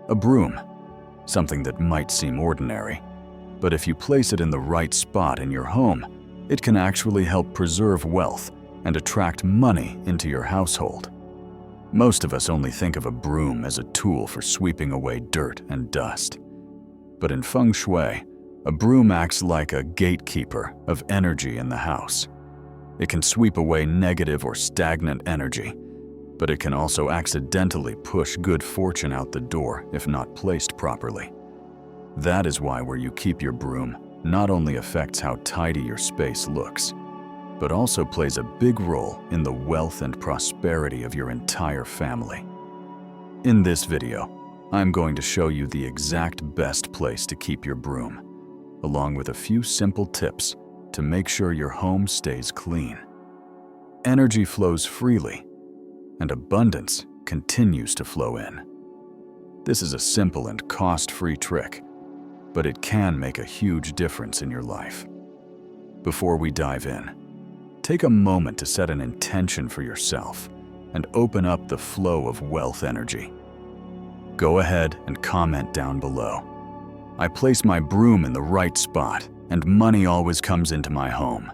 A broom, something that might seem ordinary, but if you place it in the right spot in your home, it can actually help preserve wealth and attract money into your household. Most of us only think of a broom as a tool for sweeping away dirt and dust. But in Feng Shui, a broom acts like a gatekeeper of energy in the house. It can sweep away negative or stagnant energy, but it can also accidentally push good fortune out the door if not placed properly. That is why where you keep your broom not only affects how tidy your space looks, but also plays a big role in the wealth and prosperity of your entire family. In this video, I'm going to show you the exact best place to keep your broom, along with a few simple tips to make sure your home stays clean. Energy flows freely, and abundance continues to flow in. This is a simple and cost-free trick, but it can make a huge difference in your life. Before we dive in, take a moment to set an intention for yourself and open up the flow of wealth energy. Go ahead and comment down below. I place my broom in the right spot and money always comes into my home.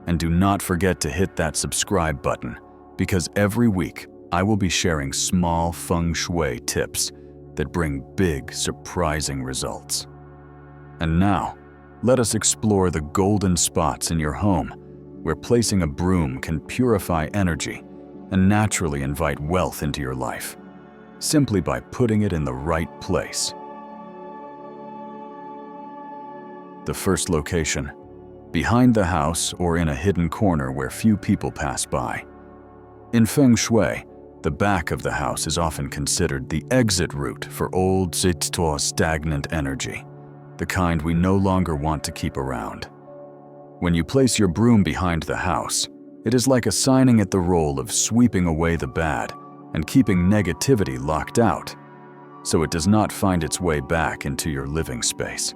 And do not forget to hit that subscribe button, because every week I will be sharing small Feng Shui tips that bring big, surprising results. And now, let us explore the golden spots in your home where placing a broom can purify energy and naturally invite wealth into your life, simply by putting it in the right place. The first location, behind the house or in a hidden corner where few people pass by. In Feng Shui, the back of the house is often considered the exit route for old, stagnant energy, the kind we no longer want to keep around. When you place your broom behind the house, it is like assigning it the role of sweeping away the bad and keeping negativity locked out, so it does not find its way back into your living space.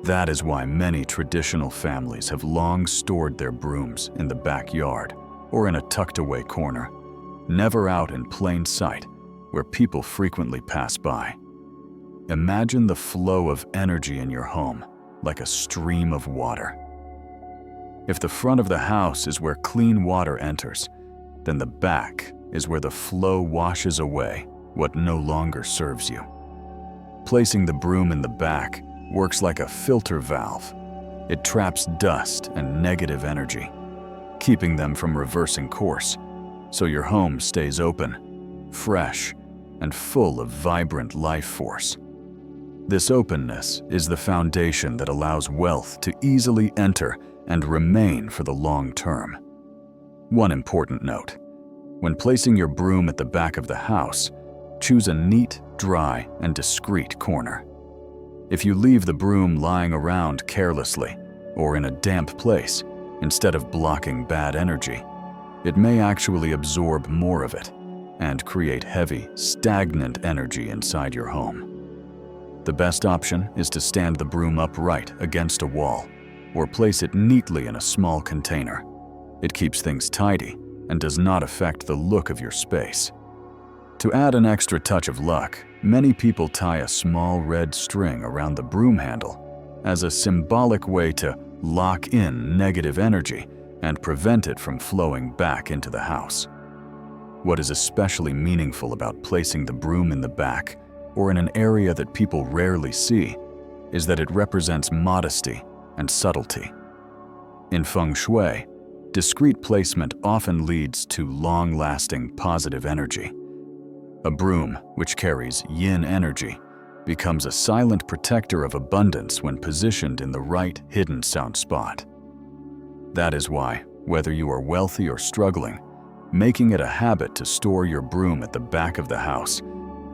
That is why many traditional families have long stored their brooms in the backyard or in a tucked-away corner, never out in plain sight where people frequently pass by. Imagine the flow of energy in your home like a stream of water. If the front of the house is where clean water enters, then the back is where the flow washes away what no longer serves you. Placing the broom in the back works like a filter valve. It traps dust and negative energy, keeping them from reversing course, so your home stays open, fresh, and full of vibrant life force. This openness is the foundation that allows wealth to easily enter and remain for the long term. One important note: when placing your broom at the back of the house, choose a neat, dry, and discreet corner. If you leave the broom lying around carelessly or in a damp place, instead of blocking bad energy, it may actually absorb more of it and create heavy, stagnant energy inside your home. The best option is to stand the broom upright against a wall or place it neatly in a small container. It keeps things tidy and does not affect the look of your space. To add an extra touch of luck, many people tie a small red string around the broom handle as a symbolic way to lock in negative energy and prevent it from flowing back into the house. What is especially meaningful about placing the broom in the back or in an area that people rarely see is that it represents modesty and subtlety. In Feng Shui, discreet placement often leads to long-lasting positive energy. A broom, which carries yin energy, becomes a silent protector of abundance when positioned in the right hidden sound spot. That is why, whether you are wealthy or struggling, making it a habit to store your broom at the back of the house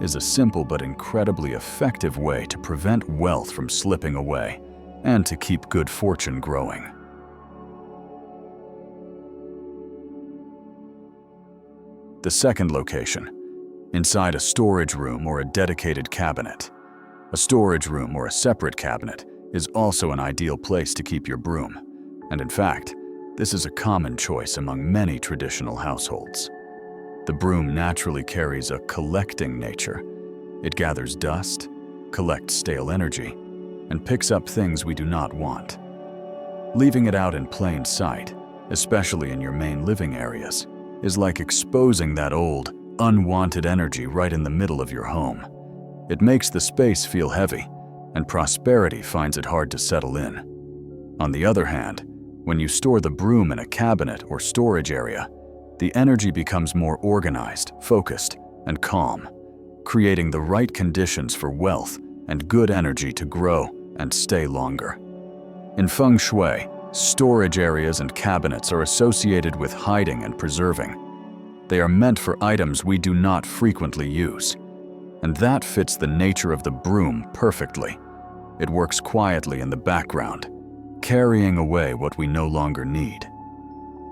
is a simple but incredibly effective way to prevent wealth from slipping away and to keep good fortune growing. The second location, inside a storage room or a dedicated cabinet. A storage room or a separate cabinet is also an ideal place to keep your broom, and in fact, this is a common choice among many traditional households. The broom naturally carries a collecting nature, It gathers dust, collects stale energy, and picks up things we do not want. Leaving it out in plain sight, especially in your main living areas, is like exposing that old, unwanted energy right in the middle of your home. It makes the space feel heavy, and prosperity finds it hard to settle in. On the other hand, when you store the broom in a cabinet or storage area, the energy becomes more organized, focused, and calm, creating the right conditions for wealth and good energy to grow and stay longer. In Feng Shui, storage areas and cabinets are associated with hiding and preserving. They are meant for items we do not frequently use, and that fits the nature of the broom perfectly. It works quietly in the background, carrying away what we no longer need.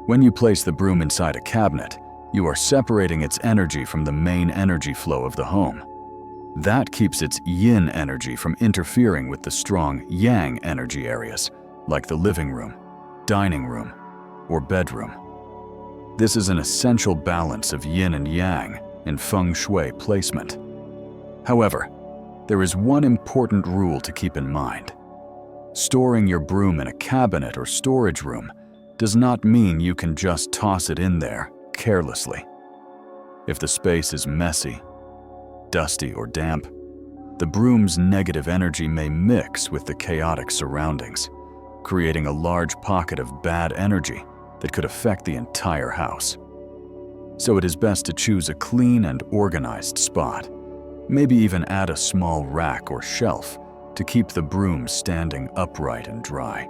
When you place the broom inside a cabinet, you are separating its energy from the main energy flow of the home. That keeps its yin energy from interfering with the strong yang energy areas, like the living room, dining room, or bedroom. This is an essential balance of yin and yang in Feng Shui placement. However, there is one important rule to keep in mind. Storing your broom in a cabinet or storage room does not mean you can just toss it in there carelessly. If the space is messy, dusty, or damp, the broom's negative energy may mix with the chaotic surroundings, creating a large pocket of bad energy that could affect the entire house. So it is best to choose a clean and organized spot. Maybe even add a small rack or shelf to keep the broom standing upright and dry.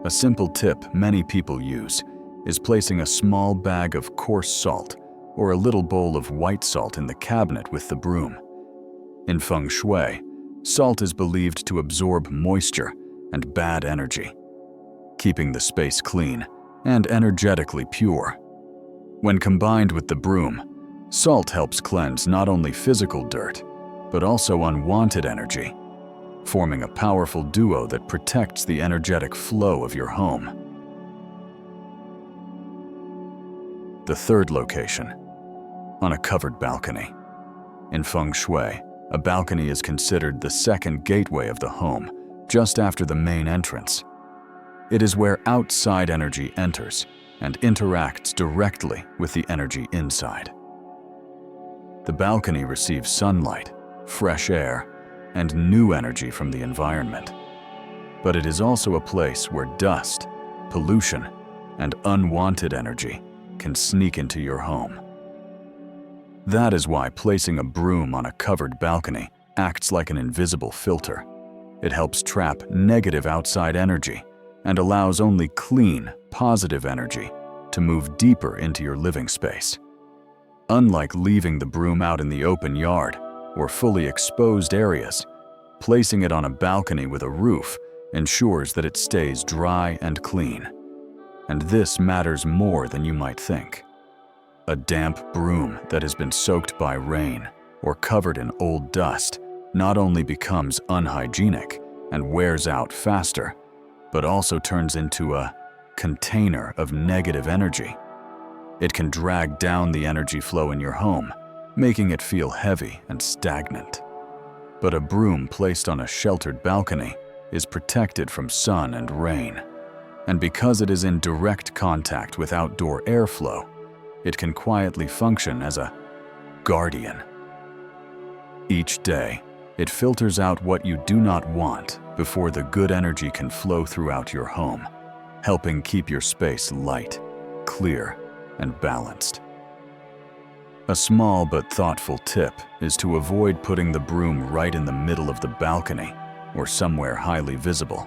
A simple tip many people use is placing a small bag of coarse salt or a little bowl of white salt in the cabinet with the broom. In Feng Shui, salt is believed to absorb moisture and bad energy, keeping the space clean and energetically pure. When combined with the broom, salt helps cleanse not only physical dirt, but also unwanted energy, forming a powerful duo that protects the energetic flow of your home. The third location, on a covered balcony. In Feng Shui, a balcony is considered the second gateway of the home, just after the main entrance. It is where outside energy enters and interacts directly with the energy inside. The balcony receives sunlight, fresh air, and new energy from the environment. But it is also a place where dust, pollution, and unwanted energy can sneak into your home. That is why placing a broom on a covered balcony acts like an invisible filter. It helps trap negative outside energy and allows only clean, positive energy to move deeper into your living space. Unlike leaving the broom out in the open yard or fully exposed areas, placing it on a balcony with a roof ensures that it stays dry and clean. And this matters more than you might think. A damp broom that has been soaked by rain or covered in old dust not only becomes unhygienic and wears out faster, but also turns into a container of negative energy. It can drag down the energy flow in your home, making it feel heavy and stagnant. But a broom placed on a sheltered balcony is protected from sun and rain. And because it is in direct contact with outdoor airflow, it can quietly function as a guardian. Each day, it filters out what you do not want before the good energy can flow throughout your home, helping keep your space light, clear, and balanced. A small but thoughtful tip is to avoid putting the broom right in the middle of the balcony or somewhere highly visible.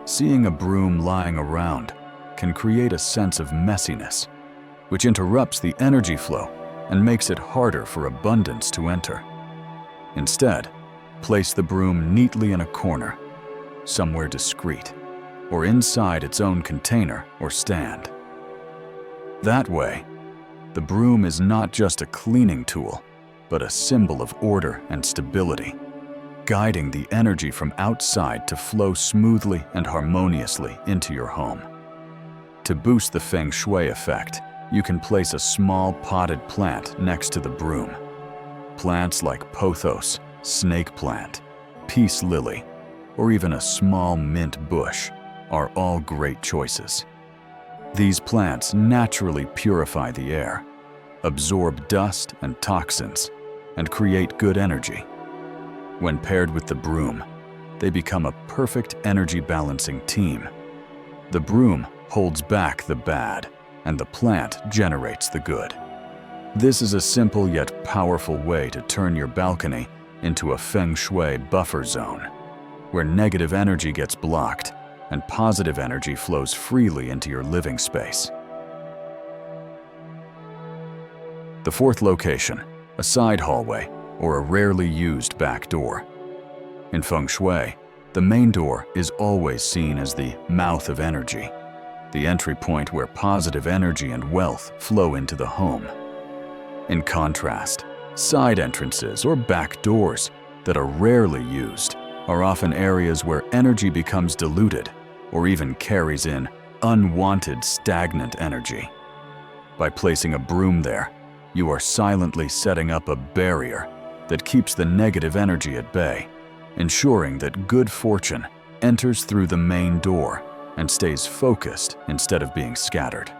Seeing a broom lying around can create a sense of messiness, which interrupts the energy flow and makes it harder for abundance to enter. Instead, place the broom neatly in a corner, somewhere discreet, or inside its own container or stand. That way, the broom is not just a cleaning tool, but a symbol of order and stability, guiding the energy from outside to flow smoothly and harmoniously into your home. To boost the Feng Shui effect, you can place a small potted plant next to the broom. plants like pothos, snake plant, peace lily, or even a small mint bush are all great choices. These plants naturally purify the air, absorb dust and toxins, and create good energy. When paired with the broom, they become a perfect energy balancing team. The broom holds back the bad, and the plant generates the good. This is a simple yet powerful way to turn your balcony into a Feng Shui buffer zone, where negative energy gets blocked and positive energy flows freely into your living space. The fourth location, a side hallway or a rarely used back door. In Feng Shui, the main door is always seen as the mouth of energy, the entry point where positive energy and wealth flow into the home. In contrast, side entrances or back doors that are rarely used are often areas where energy becomes diluted or even carries in unwanted stagnant energy. By placing a broom there, you are silently setting up a barrier that keeps the negative energy at bay, ensuring that good fortune enters through the main door and stays focused instead of being scattered.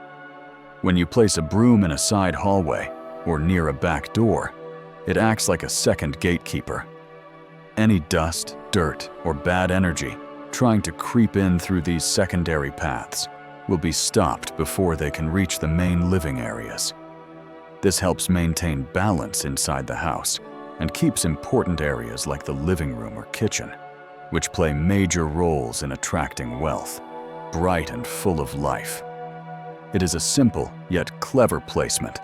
When you place a broom in a side hallway or near a back door, it acts like a second gatekeeper. Any dust, dirt, or bad energy trying to creep in through these secondary paths will be stopped before they can reach the main living areas. This helps maintain balance inside the house and keeps important areas like the living room or kitchen, which play major roles in attracting wealth, bright and full of life. It is a simple yet clever placement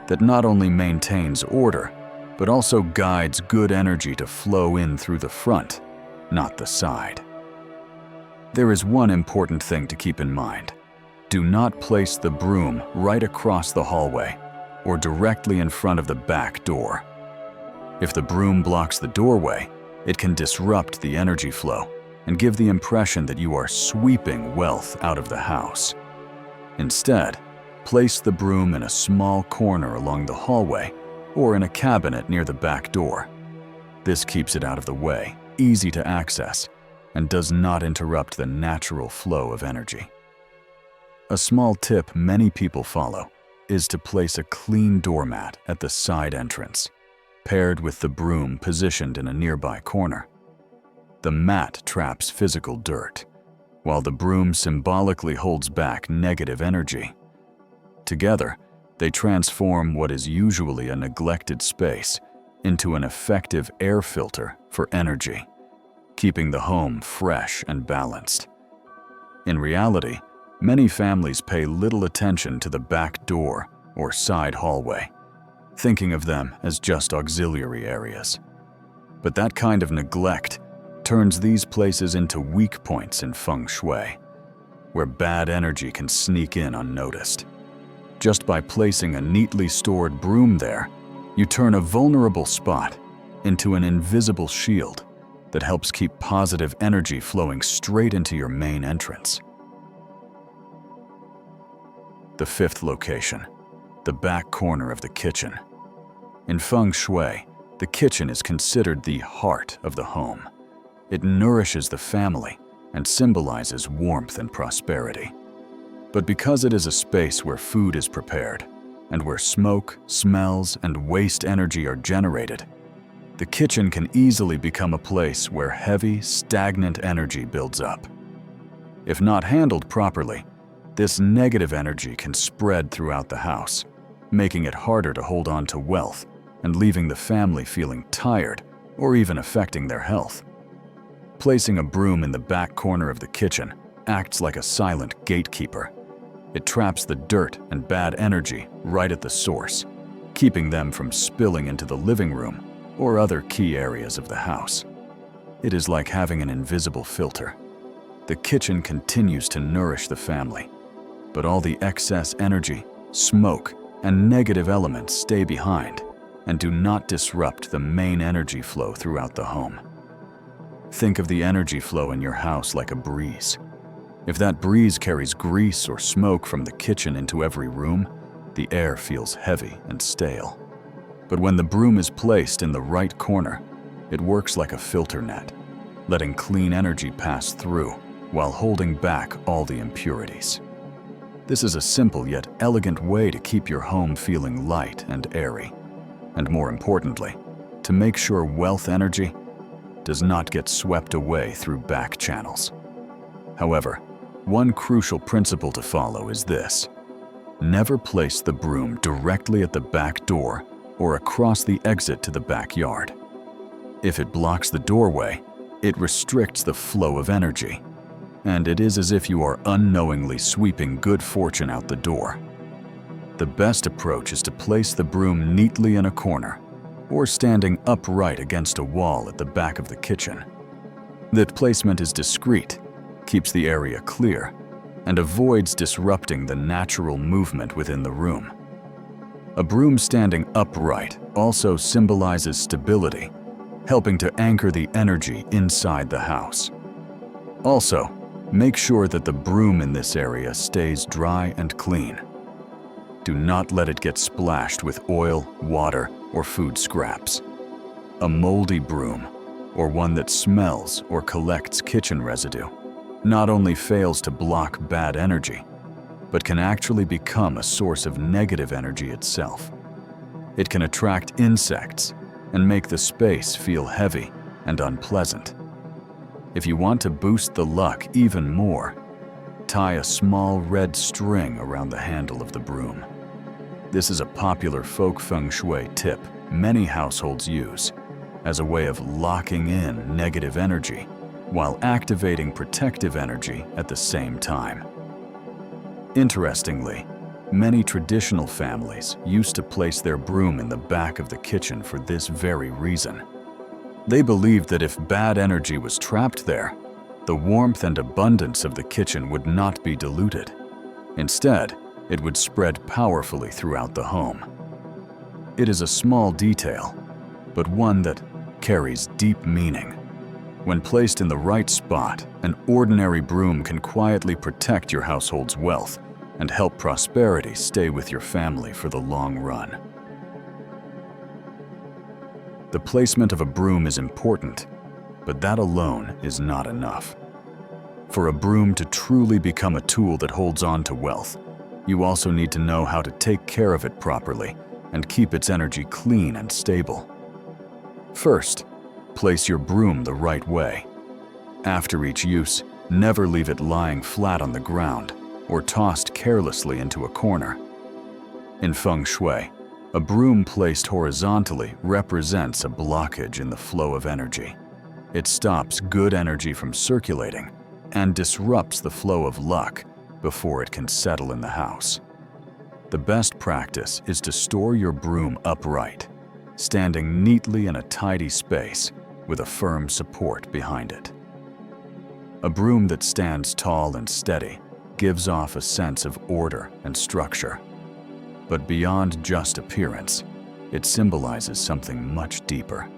that not only maintains order, but also guides good energy to flow in through the front, not the side. There is one important thing to keep in mind. Do not place the broom right across the hallway or directly in front of the back door. If the broom blocks the doorway, it can disrupt the energy flow and give the impression that you are sweeping wealth out of the house. Instead, place the broom in a small corner along the hallway or in a cabinet near the back door. This keeps it out of the way, easy to access, and does not interrupt the natural flow of energy. A small tip many people follow is to place a clean doormat at the side entrance, paired with the broom positioned in a nearby corner. The mat traps physical dirt, while the broom symbolically holds back negative energy. Together, they transform what is usually a neglected space into an effective air filter for energy, keeping the home fresh and balanced. In reality, many families pay little attention to the back door or side hallway, thinking of them as just auxiliary areas. But that kind of neglect turns these places into weak points in Feng Shui, where bad energy can sneak in unnoticed. Just by placing a neatly stored broom there, you turn a vulnerable spot into an invisible shield that helps keep positive energy flowing straight into your main entrance. The fifth location, the back corner of the kitchen. In Feng Shui, the kitchen is considered the heart of the home. It nourishes the family and symbolizes warmth and prosperity. But because it is a space where food is prepared and where smoke, smells, and waste energy are generated, the kitchen can easily become a place where heavy, stagnant energy builds up. If not handled properly, this negative energy can spread throughout the house, making it harder to hold on to wealth and leaving the family feeling tired or even affecting their health. Placing a broom in the back corner of the kitchen acts like a silent gatekeeper. It traps the dirt and bad energy right at the source, keeping them from spilling into the living room or other key areas of the house. It is like having an invisible filter. The kitchen continues to nourish the family, but all the excess energy, smoke, and negative elements stay behind and do not disrupt the main energy flow throughout the home. Think of the energy flow in your house like a breeze. If that breeze carries grease or smoke from the kitchen into every room, the air feels heavy and stale. But when the broom is placed in the right corner, it works like a filter net, letting clean energy pass through while holding back all the impurities. This is a simple yet elegant way to keep your home feeling light and airy, and more importantly, to make sure wealth energy does not get swept away through back channels. However, one crucial principle to follow is this: never place the broom directly at the back door or across the exit to the backyard. If it blocks the doorway, it restricts the flow of energy, and it is as if you are unknowingly sweeping good fortune out the door. The best approach is to place the broom neatly in a corner or standing upright against a wall at the back of the kitchen. That placement is discreet, keeps the area clear, and avoids disrupting the natural movement within the room. A broom standing upright also symbolizes stability, helping to anchor the energy inside the house. Also, make sure that the broom in this area stays dry and clean. Do not let it get splashed with oil, water, or food scraps. A moldy broom, or one that smells or collects kitchen residue, not only fails to block bad energy, but can actually become a source of negative energy itself. It can attract insects and make the space feel heavy and unpleasant. If you want to boost the luck even more, tie a small red string around the handle of the broom. This is a popular folk Feng Shui tip many households use as a way of locking in negative energy while activating protective energy at the same time. Interestingly, many traditional families used to place their broom in the back of the kitchen for this very reason. They believed that if bad energy was trapped there, the warmth and abundance of the kitchen would not be diluted. Instead, it would spread powerfully throughout the home. It is a small detail, but one that carries deep meaning. When placed in the right spot, an ordinary broom can quietly protect your household's wealth and help prosperity stay with your family for the long run. The placement of a broom is important, but that alone is not enough. For a broom to truly become a tool that holds on to wealth, you also need to know how to take care of it properly and keep its energy clean and stable. First, place your broom the right way. After each use, never leave it lying flat on the ground or tossed carelessly into a corner. In Feng Shui, a broom placed horizontally represents a blockage in the flow of energy. It stops good energy from circulating and disrupts the flow of luck before it can settle in the house. The best practice is to store your broom upright, standing neatly in a tidy space with a firm support behind it. A broom that stands tall and steady gives off a sense of order and structure. But beyond just appearance, it symbolizes something much deeper,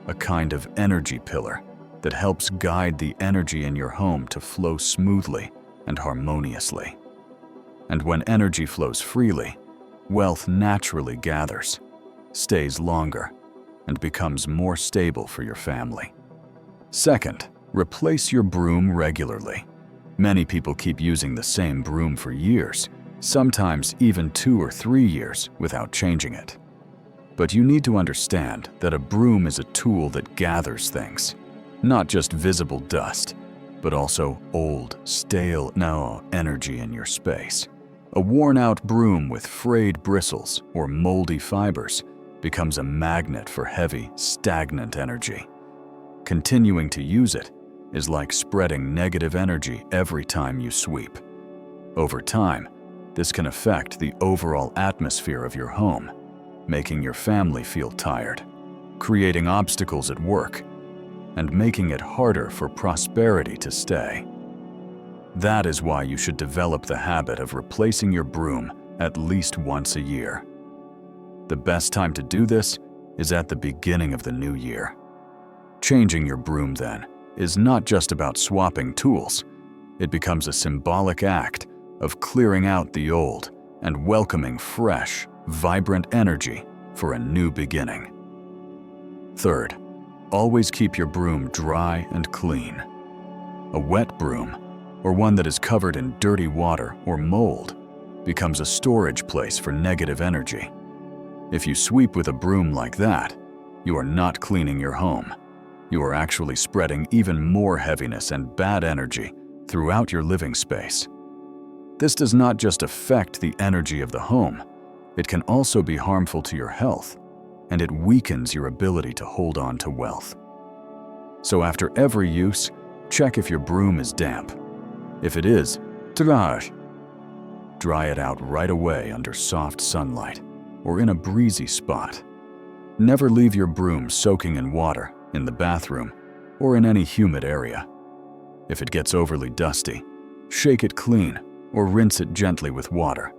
a kind of energy pillar that helps guide the energy in your home to flow smoothly and harmoniously. And when energy flows freely, wealth naturally gathers, stays longer, and becomes more stable for your family. Second, replace your broom regularly. Many people keep using the same broom for years, sometimes even 2 or 3 years without changing it. But you need to understand that a broom is a tool that gathers things, not just visible dust, but also old, stale energy in your space. A worn-out broom with frayed bristles or moldy fibers becomes a magnet for heavy, stagnant energy. Continuing to use it is like spreading negative energy every time you sweep. Over time, this can affect the overall atmosphere of your home, making your family feel tired, creating obstacles at work, and making it harder for prosperity to stay. That is why you should develop the habit of replacing your broom at least once a year. The best time to do this is at the beginning of the new year. Changing your broom, then, is not just about swapping tools. It becomes a symbolic act of clearing out the old and welcoming fresh, vibrant energy for a new beginning. Third, always keep your broom dry and clean. A wet broom, or one that is covered in dirty water or mold, becomes a storage place for negative energy. If you sweep with a broom like that, you are not cleaning your home. You are actually spreading even more heaviness and bad energy throughout your living space. This does not just affect the energy of the home, it can also be harmful to your health, and it weakens your ability to hold on to wealth. So after every use, check if your broom is damp. If it is, dry it out right away under soft sunlight or in a breezy spot. Never leave your broom soaking in water in the bathroom or in any humid area. If it gets overly dusty, shake it clean or rinse it gently with water.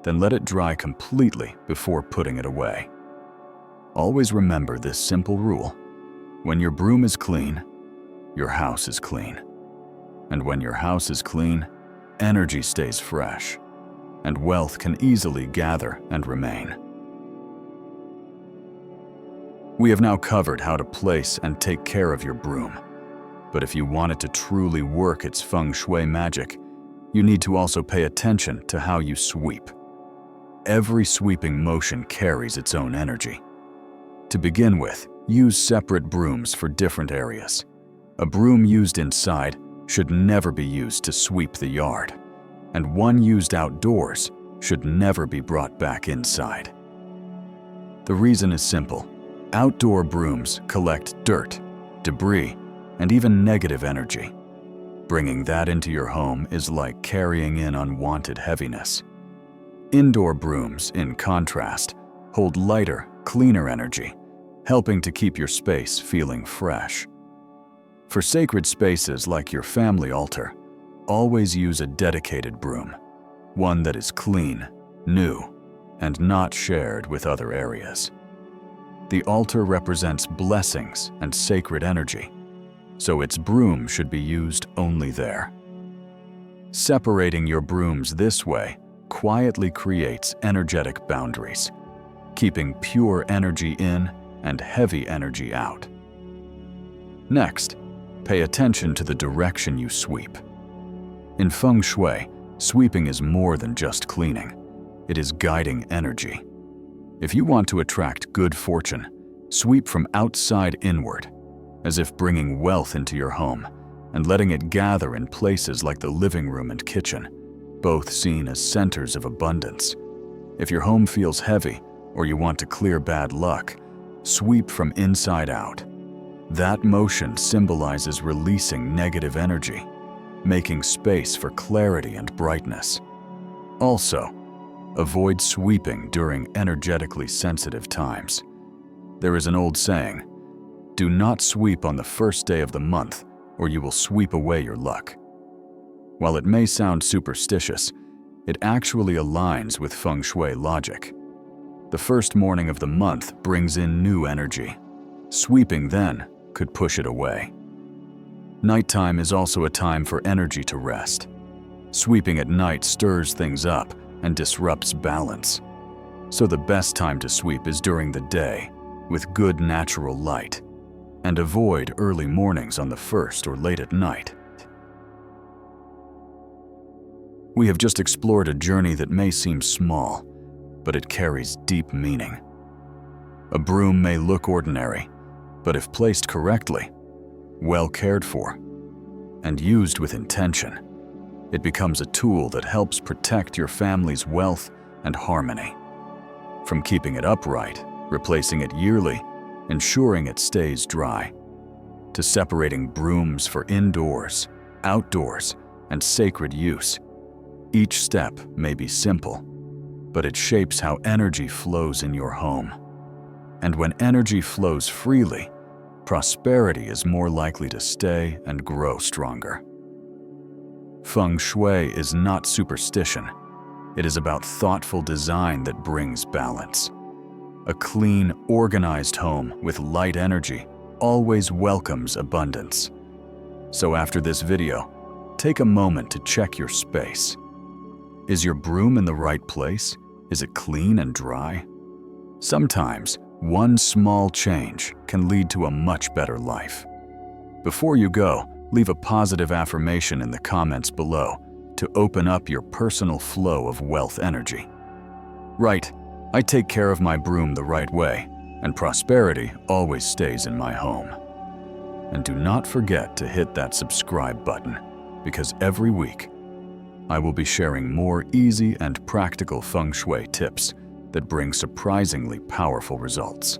Then let it dry completely before putting it away. Always remember this simple rule. When your broom is clean, your house is clean. And when your house is clean, energy stays fresh, and wealth can easily gather and remain. We have now covered how to place and take care of your broom. But if you want it to truly work its Feng Shui magic, you need to also pay attention to how you sweep. Every sweeping motion carries its own energy. To begin with, use separate brooms for different areas. A broom used inside should never be used to sweep the yard, and one used outdoors should never be brought back inside. The reason is simple. Outdoor brooms collect dirt, debris, and even negative energy. Bringing that into your home is like carrying in unwanted heaviness. Indoor brooms, in contrast, hold lighter, cleaner energy, helping to keep your space feeling fresh. For sacred spaces like your family altar, always use a dedicated broom, one that is clean, new, and not shared with other areas. The altar represents blessings and sacred energy, so its broom should be used only there. Separating your brooms this way quietly creates energetic boundaries, keeping pure energy in and heavy energy out. Next, pay attention to the direction you sweep. In Feng Shui, sweeping is more than just cleaning. It is guiding energy. If you want to attract good fortune, sweep from outside inward, as if bringing wealth into your home and letting it gather in places like the living room and kitchen, both seen as centers of abundance. If your home feels heavy or you want to clear bad luck, sweep from inside out. That motion symbolizes releasing negative energy, making space for clarity and brightness. Also, avoid sweeping during energetically sensitive times. There is an old saying, "Do not sweep on the first day of the month, or you will sweep away your luck." While it may sound superstitious, it actually aligns with Feng Shui logic. The first morning of the month brings in new energy. Sweeping then could push it away. Nighttime is also a time for energy to rest. Sweeping at night stirs things up and disrupts balance. So the best time to sweep is during the day, with good natural light, and avoid early mornings on the first or late at night. We have just explored a journey that may seem small, but it carries deep meaning. A broom may look ordinary, but if placed correctly, well cared for, and used with intention, it becomes a tool that helps protect your family's wealth and harmony. From keeping it upright, replacing it yearly, ensuring it stays dry, to separating brooms for indoors, outdoors, and sacred use. Each step may be simple, but it shapes how energy flows in your home. And when energy flows freely, prosperity is more likely to stay and grow stronger. Feng Shui is not superstition. It is about thoughtful design that brings balance. A clean, organized home with light energy always welcomes abundance. So after this video, take a moment to check your space. Is your broom in the right place? Is it clean and dry? Sometimes, one small change can lead to a much better life. Before you go, leave a positive affirmation in the comments below to open up your personal flow of wealth energy. Write, "I take care of my broom the right way, and prosperity always stays in my home." And do not forget to hit that subscribe button, because every week, I will be sharing more easy and practical Feng Shui tips that bring surprisingly powerful results.